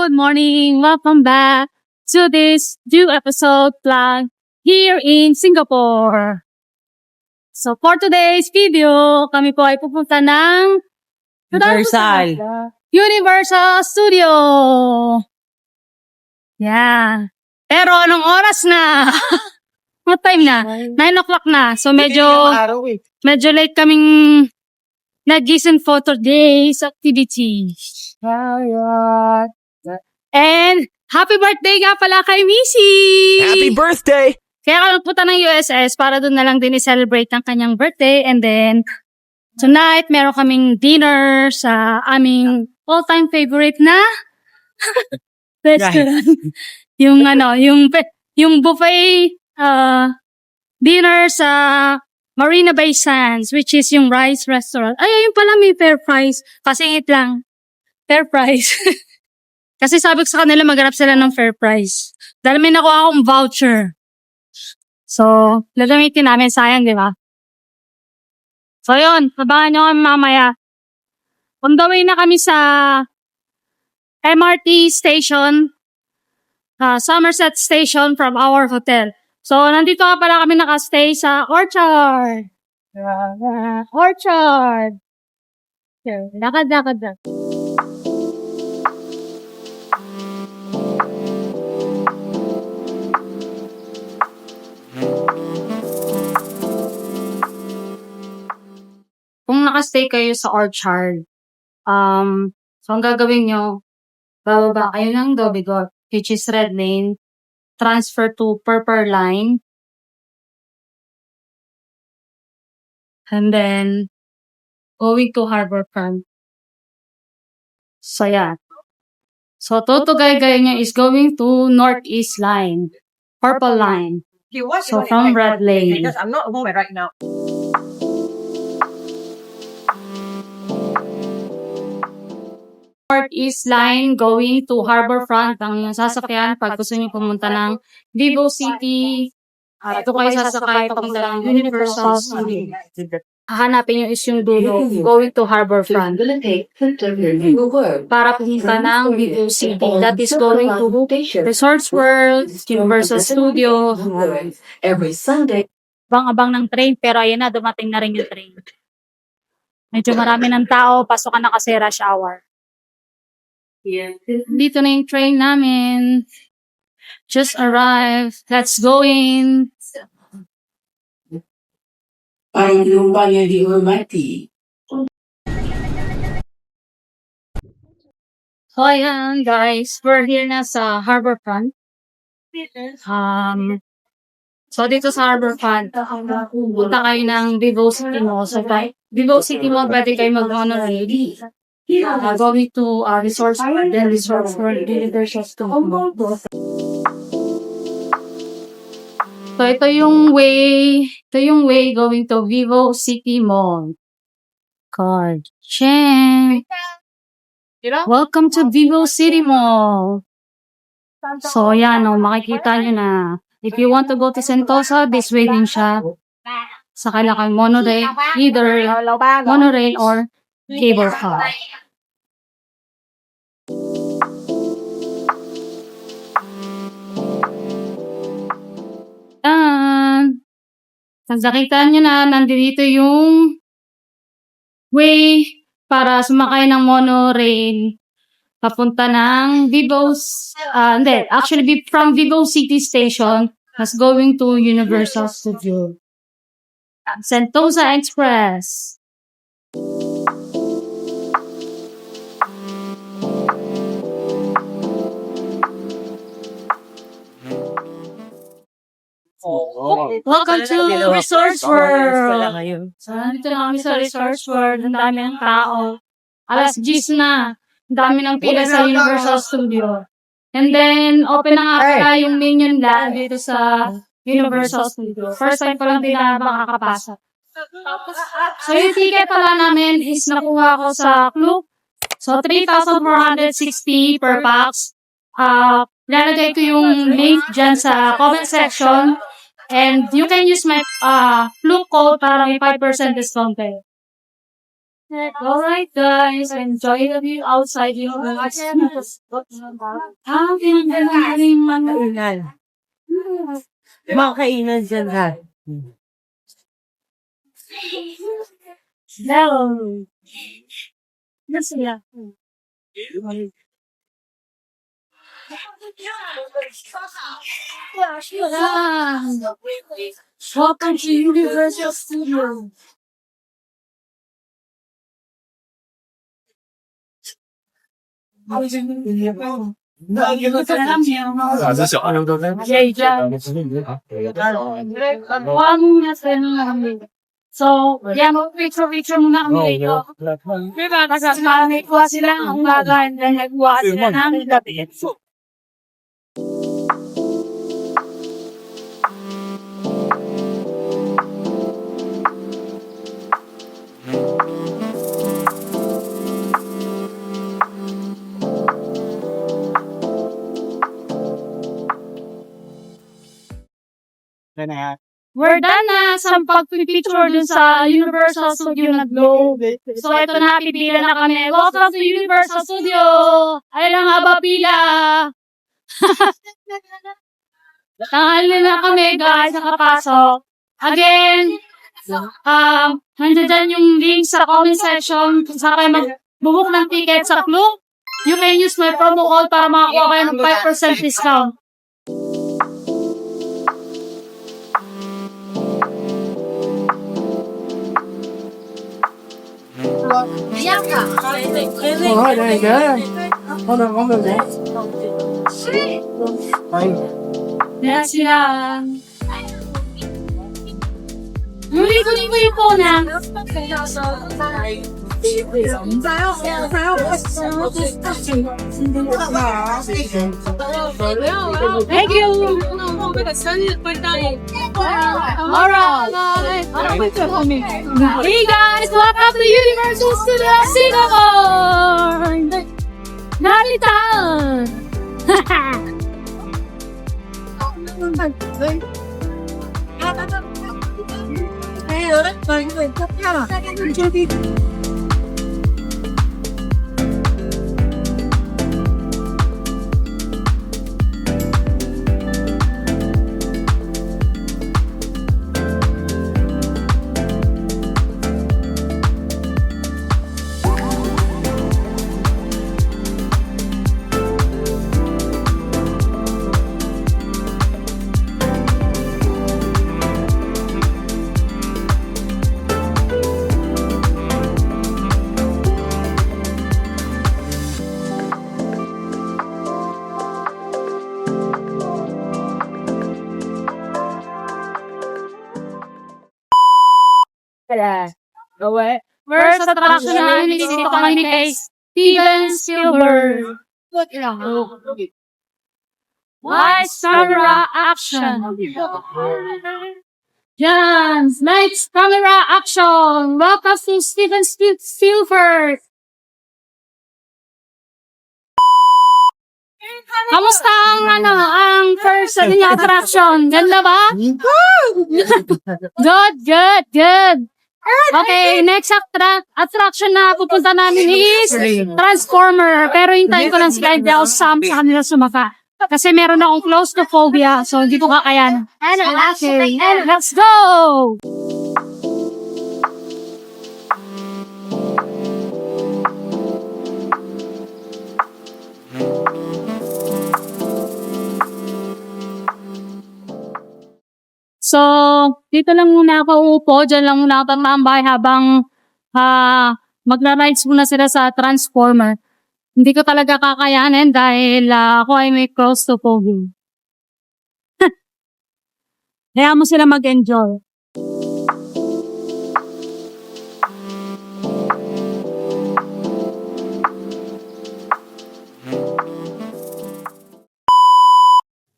Good morning! Welcome back to this new episode vlog here in Singapore. So for today's video, kami po ay pupunta ng Universal Studio. Yeah. Pero anong oras na? What time na? 9 o'clock na. So medyo late kaming nagising for today's activities. And happy birthday nga pala kay Missy! Happy birthday! Kaya ka nagpunta ng USS para doon na lang din i-celebrate ang kanyang birthday. And then, tonight, meron kaming dinner sa aming all-time favorite na restaurant. Yung buffet dinner sa Marina Bay Sands, which is yung Rice Restaurant. Ay, ayun pala, may fair price. Kasingit lang. Fair price. Kasi sabi ko sa kanila, maghanap sila ng fair price. Dahil may nakuha akong voucher. So, gagamitin namin. Sayang, di ba? So, yun. Abangan nyo kami mamaya. On the way na kami sa MRT station. Somerset Station from our hotel. So, nandito nga pala kami nakastay sa Orchard. Orchard. Lakad. Kung nakastay kayo sa Orchard, so ang gagawin nyo, bababa kayo ng Dobigot, which is Red Lane, transfer to Purple Line, and then going to Harbourfront. So, yeah. So, Totogay nyo is going to Northeast Line, Purple Line. So, from Red Lane. Because I'm not home right now. Northeast Line going to Harbourfront ang sasakyan pag gusto nyo pumunta ng Vivo City. Ito kayo sasakay papunta ng Universal Studio. Hahanapin nyo is yung dulo going to Harbourfront. Para pumunta ng Vivo City. That is going to Resorts World, Universal Studio. Every Sunday. Abang-abang ng train pero ayan na, dumating na rin yung train. Medyo marami ng tao, pasok ka na kasi rush hour. Dito na yung train namin. Just arrived. Let's go in. Ang lupa niya di umati. So, ayan, guys. We're here na sa Harbourfront. So, dito sa Harbourfront, punta kayo ng Vivo City Mall. So, Vivo City Mall, pwede kayo mag-monorail. Going to Resorts World, then Resorts World, Universal Studio. So, ito yung way going to Vivo City Mall. Card. Check. Welcome to Vivo City Mall. So, yan, makikita nyo na. If you want to go to Sentosa, this way din siya. Sakay lang kayo monorail, either monorail or cable car. Pag nakita nyo na, nandito yung way para sumakay ng monorail papunta ng from Vivo City Station as going to Universal Studio. Sentosa Express. Welcome to Resorts World. So, nandito na kami sa Resorts World. Ang dami ng tao. Alas 10 na. Ang dami ng pila sa Universal Studio. And then, open na nga pala yung Minion Land dito sa Universal Studio. First time ko lang din na makakapasok. So, yung ticket pala namin is nakuha ko sa Klook. So, 3,460 per pax. Lalagay ko yung link dyan sa comment section. And you can use my Klook code para may 5% discount kayo. Alright guys, enjoy the view outside yung Mga kainan dyan ha. Hello. Nasaan sila? Welcome to Universal Studios. So, yan, picture muna kami dito. Kasi nagkuha sila ang bagay na nagkuha sila ng gabi. We're done na sa pag-picture dun sa Universal Studio na Globe. So, ito na, pipila na kami. Welcome to Universal Studio! Ayun ang haba pila! Tanghali na kami, guys, nakapasok. Again, nandiyan dyan yung link sa comment section kung saan kayo mag-book ng ticket sa Club. You can use my promo code para makakuha kayo ng 5% discount. Yes, yan. Kunin ko yung phone na. Thank you. Alright. Hey guys, welcome to Universal Studios Singapore. Nalitan. First attraction na inisito kami kay Steven Spielberg. Lights, camera, action. Yan, lights, camera, action. Welcome to Steven Spielberg. Kamusta ang first attraction? Ganda ba? Good. Okay, next attraction na pupunta namin is Transformer. Pero hintayin ko lang sila, hindi ako sa kanila sumaka. Kasi meron akong claustrophobia, so hindi ko kakayan. Okay, let's go! So, dito lang muna ako uupo, dyan lang muna ako tambay habang magra-rides muna sila sa Transformer. Hindi ko talaga kakayanin dahil ako ay may claustrophobia. Kaya mo sila mag-enjoy.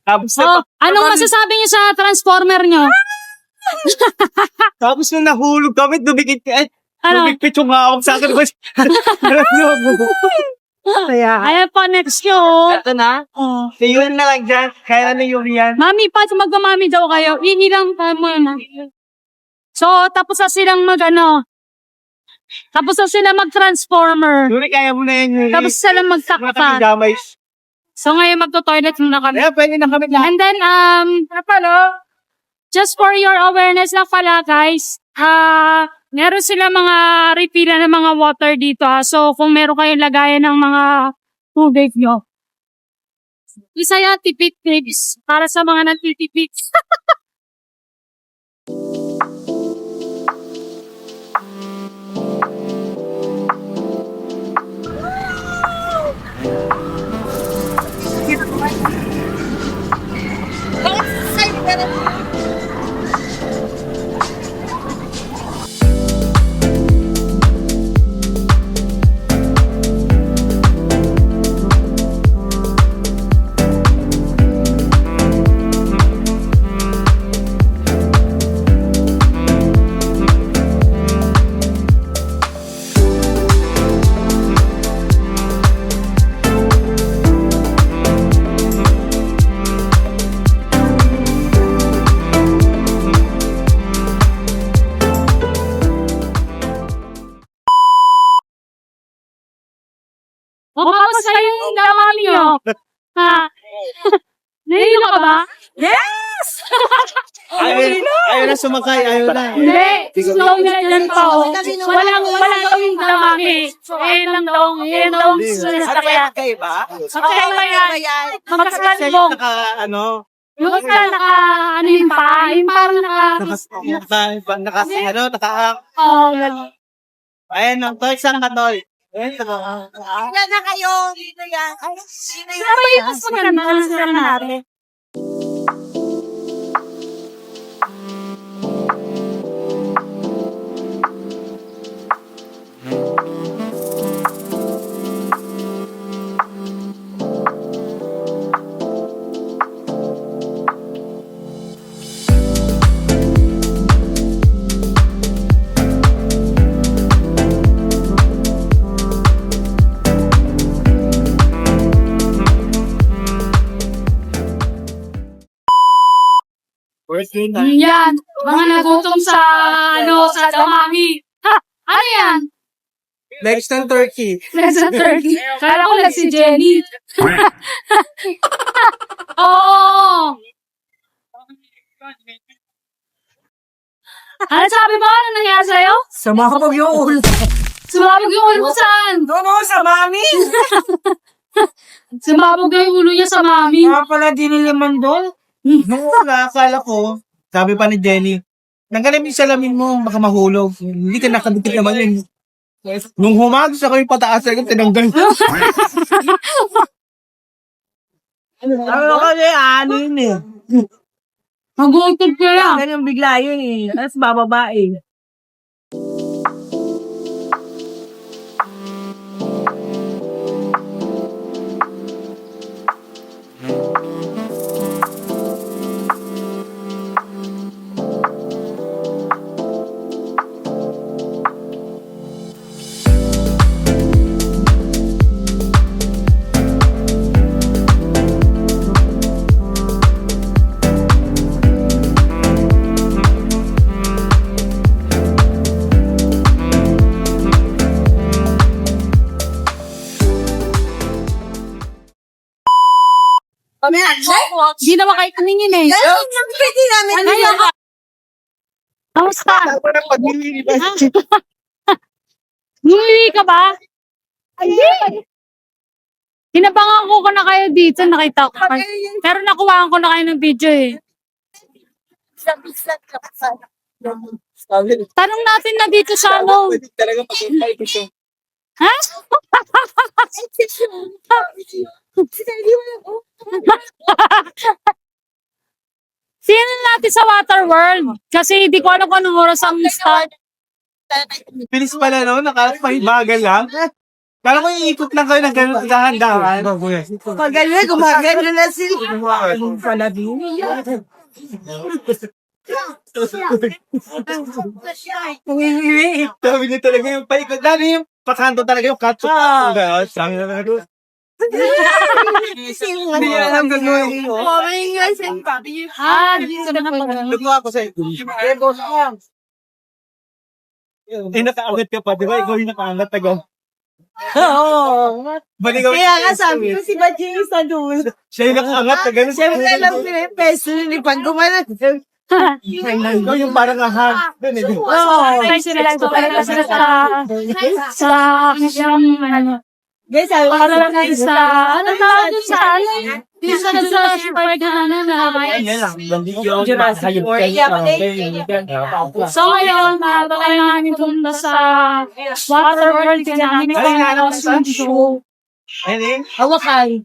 Anong masasabi niyo sa Transformer niyo? Tapos nung nahulog kami, dumikit ka. Ano? Dumikit yung hawak sa akin. Ayan po, next yun. Ito na? Tingnan na lang dyan. Kaya na yung yan. Mami, pa, magmamami daw kayo. Iilang mo na. So, tapos na silang Tapos daw sila mag-transformer. Yuri, kaya mo na yan. Tapos sila Mga magtakpan. damay. So ngayon magto-toilet muna kami. Kaya pwede na kami lahat. And then, just for your awareness lang pala, guys, meron sila mga refill ng mga water dito. So, kung meron kayong lagayan ng mga tubig nyo, isa yan, tipid tips para sa mga nagtitipid. O, tapos kayong damang nyo. Ha? Nahilo ka ba? Ayaw na sumakay, ayaw na. Hindi. Slow na yan pa, oh. Walang yung damaki. Ayun lang daw. Ayun daw. Sasakyan. Sakay ba? Sakyan ba yan? Magkasalbong. Yung isa ano yung pa? Yung parang oh, Ayan, tol, isang katol. Yan na kayo. Dito yan. Ay, sino Saan ba yung mas maganda na sila natin? Birthday na. Yan. Mga nagutom sa, sa damami. Ha? Ano yan? Next ng turkey. Nasa turkey. Kala ko lang si Jenny. Oo. Ano sabi mo? Ano nangyari sa'yo? Sumabog yung ulo. Sumabog yung ulo mo saan? Doon ako sa mami. Sumabog na yung ulo niya sa mami. Kaya pala diniliman doon. Nung una, akala ko, sabi pa ni Jenny, nanggalim yung salamin mo, baka mahulog. Hindi ka nakadikit naman yun. Nung humagos ako yung pataas, ako tinanggal. Ano kasi, ano yun eh. Nagutom ka yan. Ganyan bigla yun eh. Tapos bababa eh. Hindi naman kayo tumingin eh. Pwede namin. Ngayon ka. Kamusta? Bumili ka ba? Hindi. Tinabangan ko na kayo dito, nakita ko. Pero nakuhaan ko na kayo ng video eh. Tanong natin na dito sa ano. Talaga pag-invite ito. Ha? Sino natin sa Waterworld? Kasi hindi ko alam kung anong oras ang start. Bilis pala no, nakapahibagal lang. Kala ko iikot lang kayo ng gano'n dahan-dahan. Magaling, gumagano na sila. Pala din. Sabi niya talaga yung paikot. Dami yung pakanto talaga yung katso. Sabi na talaga. Hindi alam gagawin mo. Dito na pag Lugo ako sa ito. Eh, nakaangat ka pa, di ba? Ikaw yung nakaangat taga. Oo. Balik kami. Kaya nga sabi ko si Badji sa doon. Siya yung nakaangat taga. Siyempre alam ko na yung peso ni pag gumanan. Ikaw yung parang ahang. Doon eh. Oo. Ay, sila talaga sila sa isang, ano, Guys, sabi ko para lang sa, ano tawag dun sa, ano, yung sa Jurassic Park na, ano, na, Yan lang. Jurassic World. So ngayon, baka namin punta sa Waterworld kaya namin swim show. Ayun eh. hawakan.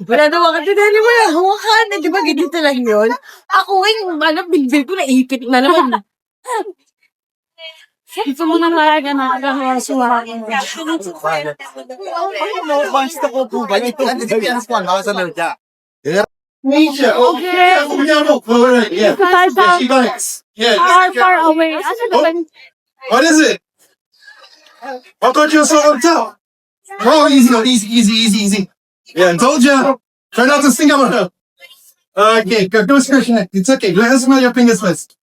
Wala na hawakan. Tinali mo lang, hawakan. Di ba ganito lang yun? Ako yung, bilbil ko na ipit na naman. Ito mo na talaga na agahasuha. Basta ko po ba? Ito. Misha, Okay. yeah. Far, She bites. Yeah. far away. Ano ba ba? What is it? I thought you were so on top. Oh, easy, easy. Yeah, I told you. Try not to sing on her. Okay, go scratch your neck. It's okay. Let us smell your fingers first.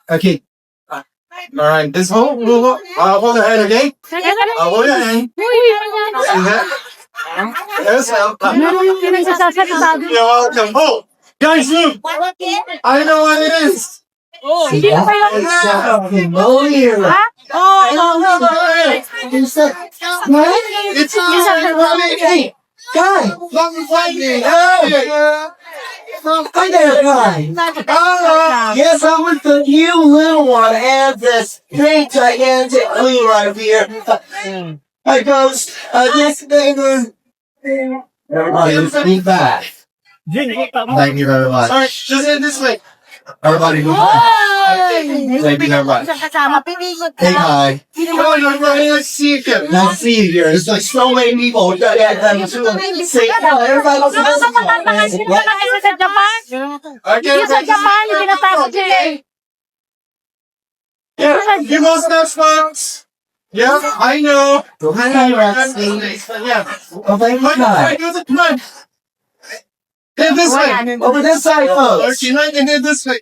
Okay. All right, this hole. I'll hold your hand, okay? I'll hold your hand. See that? Yes, Ano yung pinagsasasalita? you're welcome. Oh, guys, look. I know what it is. Hindi na kayo. It's hey, guy. Hi there, guys. Yes, I'm with the new little one and this big gigantic blue right here. Hi, Ghost. This thing is... Everybody, let's speak back. Thank you very much. All right, just in this way. Everybody, move on. Thank you very much. Hey, hi. Come on, everybody, let's see it. Nice to see you here. There's like so many people. We gotta get them to say, no, everybody else is Hindi na kayo sa Japan. Okay, Yung sa Japan, hindi na tayo dyan. yeah, you must have spots. Yeah, I know. Hi, Rexy. Yeah. Oh, thank you, Come guys. on. Head this way. Over this side, folks. Okay, right, and head this way.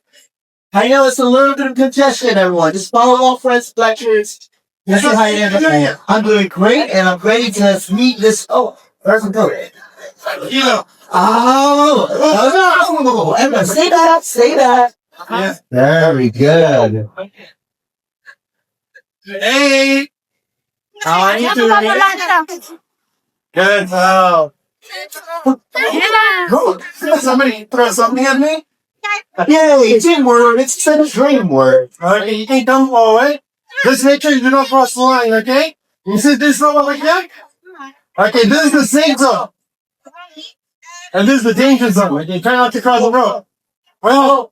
I know it's a little bit of congestion, everyone. Just follow all friends, lectures. This is how you end up. I'm doing great, and I'm ready to meet this. Oh, where's the goat? You know. Oh, everyone, say that, say that. Yeah. Very good. Hey. How are you Ano doing? ba pala siya? Good. Oh. Yan na. Oh, somebody throw something at me? Yay, it didn't work. It's a dream word. Okay, you can't come forward. Just make sure you don't cross the line, okay? You see this over like that? Okay, this is the safe zone. And this is the danger zone. Okay, try not to cross the road. Well,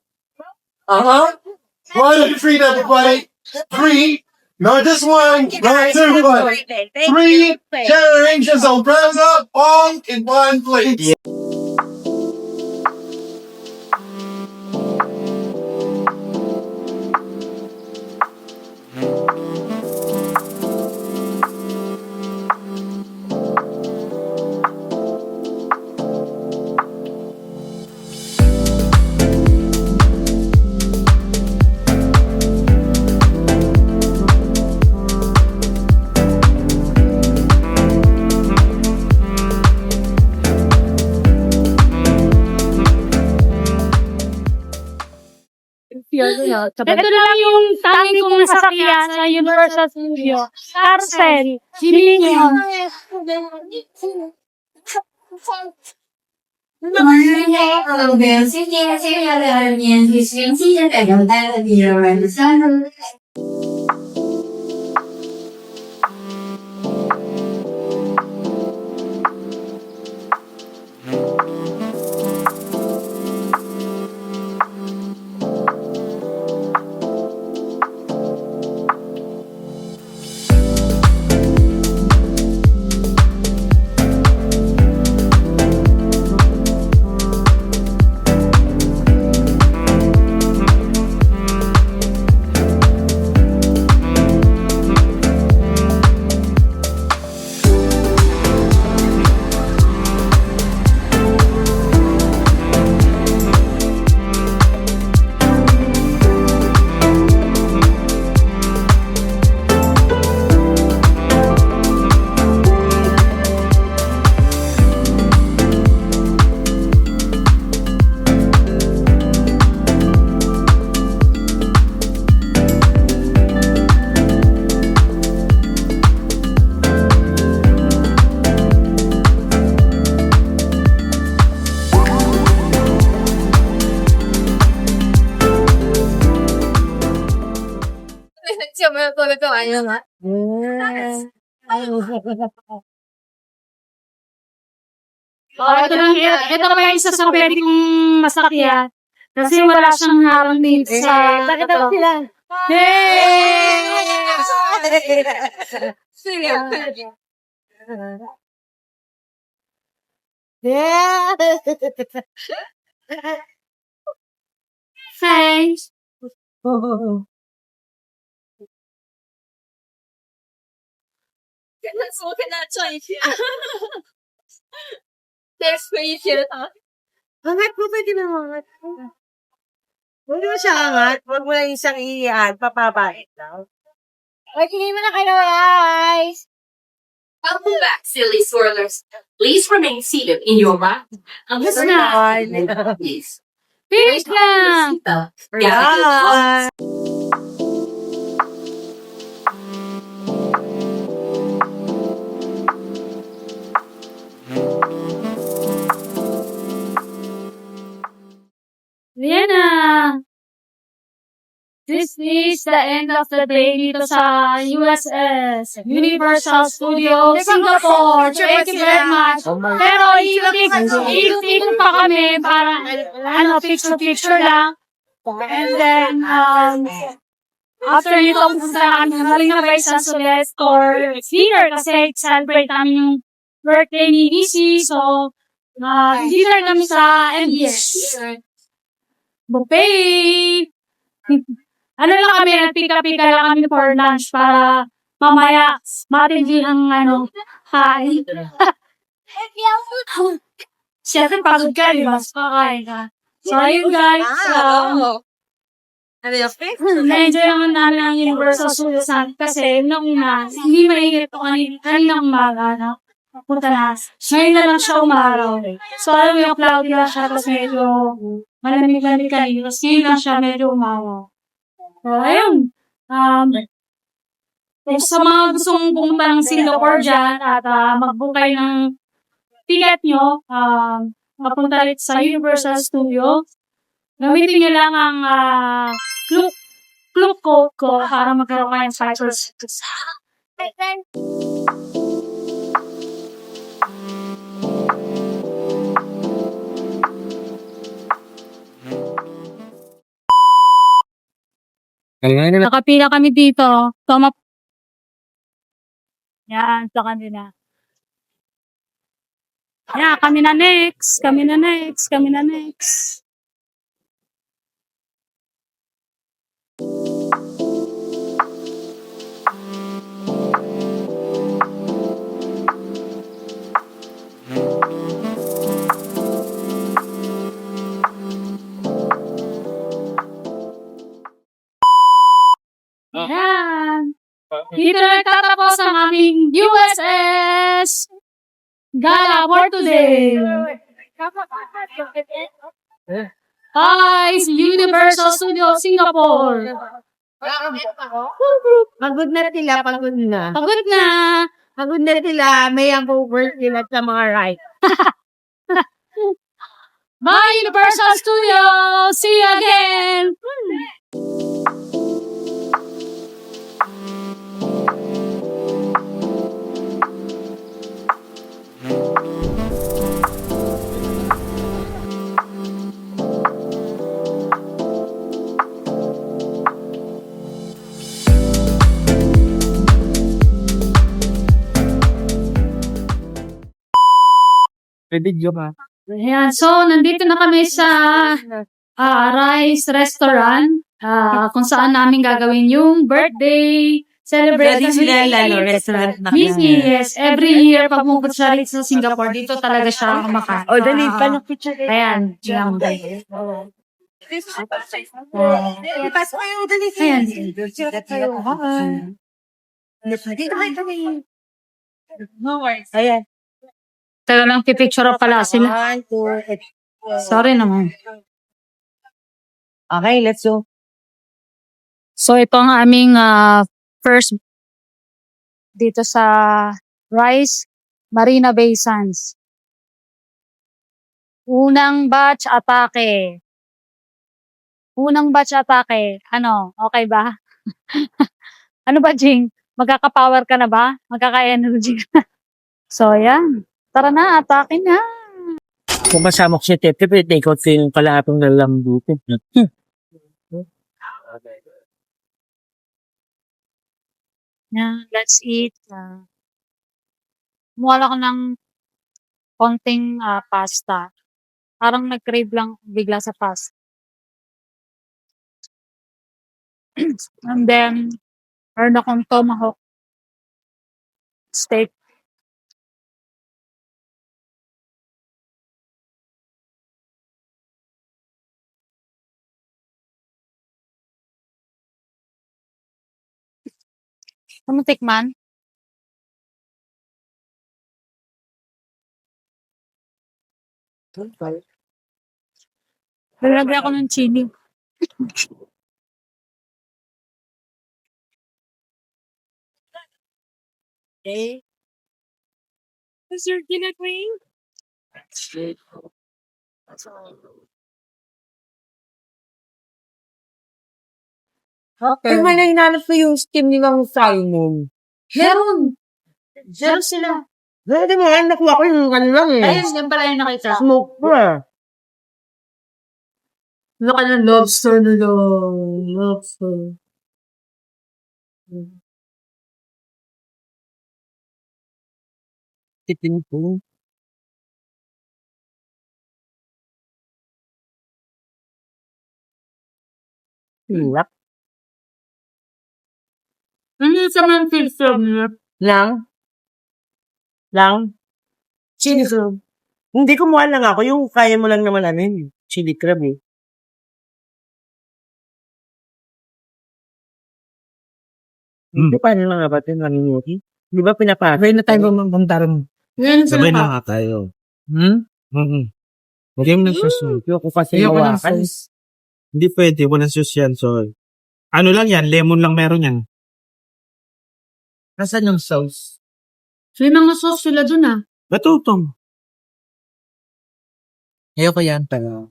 One and three, everybody. Three. Not just one, not two, but three generations of brothers all in one place. Ito lang yung tangi kong sasakyan sa Universal Studio. Carousel. Dominion. Siya mo ito, ayun nga. Ito pa yung isa sa pwede kong masakyan. Kasi wala siyang harang dito sa... Bakit ako sila? Yeah. Thanks. Angat mo, pwede na mangat. Huwag mo siya angat. Huwag mo lang isang iyan. Papabait lang. Okay, mo na kayo, guys. Welcome back, silly swirlers. Please remain seated in your right. Yes na. Please. Finish na. Yeah. Yan na. This is the end of the day dito sa USS, Universal Studios, Singapore. Thank you very much. Pero ikot pa kami para, picture lang. And then, after nito, pupunta kami galing na by San Soles or dinner kasi celebrate namin yung birthday ni Nisi. So, dinner kami sa MBS. Buffet! Ano lang kami, nagpika-pika lang kami for lunch para mamaya matindi ang kain. Siyempre, pagod ka, di ba? Kakain ka. So, ayun guys. Ano yung Na-enjoy naman namin ang Universal Studios kasi nung una, hindi mainit ito kaninang umaga, no? Punta na. Ngayon na lang siya umaraw. So, alam mo yung cloudy lang siya, tapos medyo malamig-lamig kanina. Tapos ngayon lang siya medyo umaraw. So, ayun. Kung sa mga gustong pumunta ng Singapore dyan at mag-book kayo ng ticket nyo, mapunta rin sa Universal Studios, gamitin nyo lang ang clue code ko para magkaroon kayo ng 5%. Nakapila kami dito. Yan, sa kanila. Yan, kami na next. Kami na next. Yan. Dito na nagtatapos ang aming USS Gala for today. Guys, Universal Studios Singapore. Pagod na sila, pagod na. Pagod na. Pagod na sila, may ang over sila sa mga ride. Bye, Universal Studios. See you again. May video ka. Ayan, so nandito na kami sa Rice Restaurant, kung saan namin gagawin yung birthday celebration. restaurant na Yes, every year pag pumunta siya rin sa Singapore, dito talaga siya kumakain. O, dali pa ng picture. Ayan, yung Pas ko yung dali. Ayan. Dito kayo kami. No worries. Ayan. Taga lang pipicture pala sila. 1, 2, 3. Sorry naman. Okay, let's go. So ito ang aming first dito sa Rice Marina Bay Sands. Unang batch atake. Ano, okay ba? Ano ba, Jing? Magkaka-power ka na ba? Magkaka-energy ka na? So, yan. Tara na, atake na. Kung kasama ko si Tete, pwede ikaw yung kalahapang nalambutin. Yan, let's eat. Kumuha ko ng konting pasta. Parang nag-crave lang bigla sa pasta. And then, meron akong tomahawk steak. Ano tikman? Lalagyan ako ng chili. Okay. Is your ginagawa? Okay. May na hinanap ko yung steam ni Mang Simon. Meron. Meron sila. Pwede mo, nakuha ko yung ano lang eh. Ayun, yan pala yung nakita. Smoke pa. Ano ka ng lobster na lang. Lobster. Titin ko. Hirap. Ano sa man filter niya? Lang? Chili crab. Hindi kumuha lang ako. Yung kaya mo lang naman ano yun. Chili crab eh. Hindi paano lang nga ba ito nangyayari? Di ba pinapasok? Sabay na tayo mamamdaran. Yan Sabay sila pa. na nga tayo. Hindi mo nagsusunod. Yung ako kasi Ayoko ng hawakan. sauce. Hindi pwede. Walang sauce yan. So, ano lang yan? Lemon lang meron yan. Nasaan yung sauce? So, yung mga sauce sila dun ah. Batutong. Ayoko yan pero.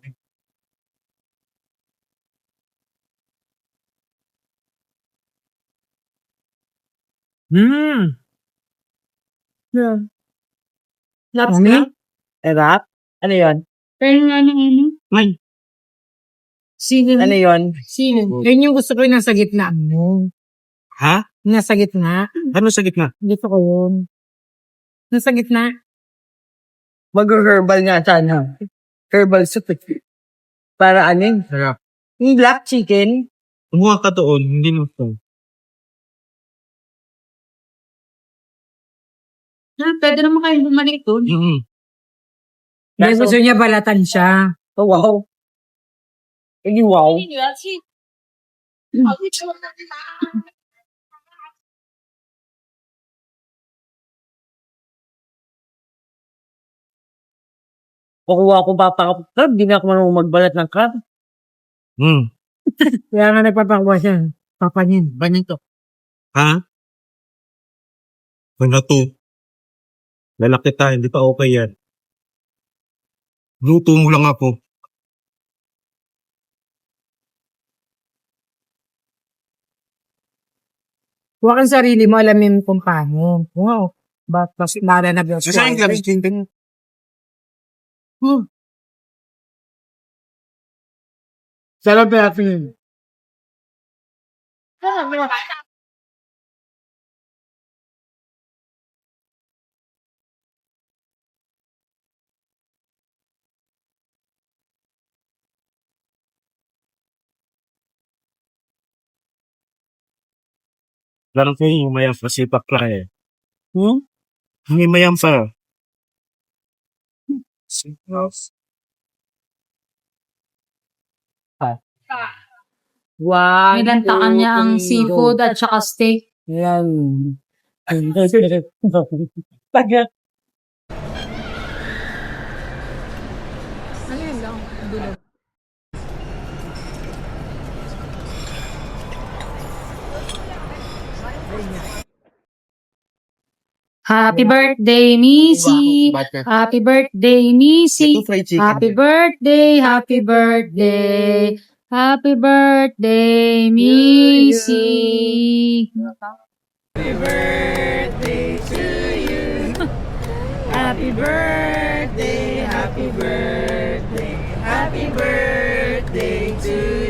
Yeah. Lobster? Erap? Ano yun? Pero nga ng ano? Ay. Sino? Ano yun? Sino? Yun yung gusto ko yung nasa gitna mo. Ha? Nasa gitna. Ano sa gitna? Gusto ko yun. Nasa gitna. Mag-herbal nga sana. Herbal soup eh. Para ano? Sarap. Yung black chicken. Kumuha ka doon. Hindi mo ito. Pwede naman kayo bumalik dun. Hindi gusto niya balatan siya. Oh, wow. Hindi wow. Kukuha ko papakakrab, di na ako marunong magbalat ng crab. Kaya nga nagpapakuha siya. Papanyin. Banyan to. Ha? Ano to? Lalaki tayo. Hindi pa okay yan. Luto mo lang ako. Huwag kang sarili mo, alamin kung paano. Wow. Mas nara na bilang Sasayang labis din. Sarap natin. Larang ko yung mayang pasipak lang eh. Hindi mayang pa. Wow. Nilantaan niya ang seafood at saka steak. Yan. Pag Happy birthday, Missy! Happy birthday, Missy! Fried chicken. Happy birthday, happy birthday! Happy birthday, Missy. Happy birthday to you. Happy birthday, happy birthday, happy birthday to you.